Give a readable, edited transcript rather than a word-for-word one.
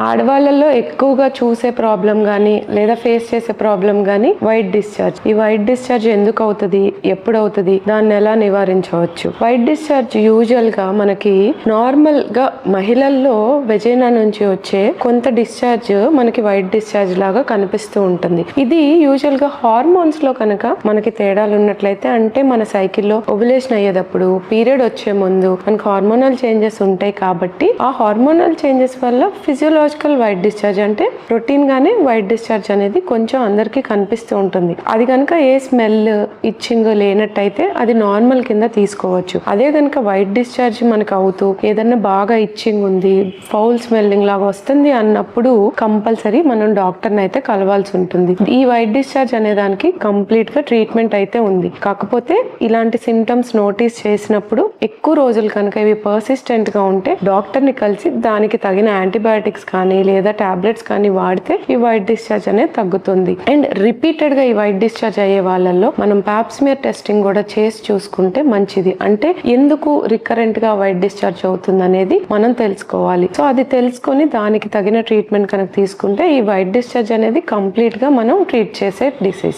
ఆడవాళ్ళలో ఎక్కువగా చూసే ప్రాబ్లం గానీ లేదా ఫేస్ చేసే ప్రాబ్లం గానీ వైట్ డిశ్చార్జ్. ఈ వైట్ డిశ్చార్జ్ ఎందుకు అవుతుంది, ఎప్పుడు అవుతుంది, దాన్ని ఎలా నివారించవచ్చు? వైట్ డిశ్చార్జ్ యూజువల్ గా మనకి నార్మల్ గా మహిళల్లో వెజైనా నుంచి వచ్చే కొంత డిశ్చార్జ్ మనకి వైట్ డిశ్చార్జ్ లాగా కనిపిస్తూ ఉంటుంది. ఇది యూజువల్ గా హార్మోన్స్ లో కనుక మనకి తేడాలు ఉన్నట్లయితే, అంటే మన సైకిల్లో ఓవ్యులేషన్ అయ్యేటప్పుడు పీరియడ్ వచ్చే ముందు మనకి హార్మోనల్ చేంజెస్ ఉంటాయి కాబట్టి ఆ హార్మోనల్ చేంజెస్ వల్ల ఫిజియోలాజికల్ వైట్ డిశ్చార్జ్ అంటే రొటీన్ గానే వైట్ డిశ్చార్జ్ అనేది కొంచెం అందరికి కనిపిస్తూ ఉంటుంది. అది కనుక ఏ స్మెల్ ఇచ్చింగ్ లేనట్టయితే అది నార్మల్ కింద తీసుకోవచ్చు. అదే కనుక వైట్ డిశ్చార్జ్ మనకు అవుతూ ఏదన్నా బాగా ఇచ్చింగ్ ఉంది, ఫౌల్ స్మెల్లింగ్ లాగా వస్తుంది అన్నప్పుడు కంపల్సరీ మనం డాక్టర్ని అయితే కలవాల్సి ఉంటుంది. ఈ వైట్ డిశ్చార్జ్ అనే దానికి కంప్లీట్ గా ట్రీట్మెంట్ అయితే ఉంది. కాకపోతే ఇలాంటి సిమ్టమ్స్ నోటీస్ చేసినప్పుడు ఎక్కువ రోజులు కనుక ఇవి పర్సిస్టెంట్ గా ఉంటే డాక్టర్ ని కలిసి దానికి తగిన యాంటీబయాటిక్స్ కానీ లేదా టాబ్లెట్స్ కానీ వాడితే ఈ వైట్ డిశ్చార్జ్ అనేది తగ్గుతుంది. అండ్ రిపీటెడ్ గా ఈ వైట్ డిశ్చార్జ్ అయ్యే వాళ్ళల్లో మనం పాప్స్మియర్ టెస్టింగ్ కూడా చేసి చూసుకుంటే మంచిది. అంటే ఎందుకు రికరెంట్ గా వైట్ డిశ్చార్జ్ అవుతుంది అనేది మనం తెలుసుకోవాలి. సో అది తెలుసుకొని దానికి తగిన ట్రీట్మెంట్ కనుక తీసుకుంటే ఈ వైట్ డిశ్చార్జ్ అనేది కంప్లీట్ గా మనం ట్రీట్ చేసే డిసీజ్.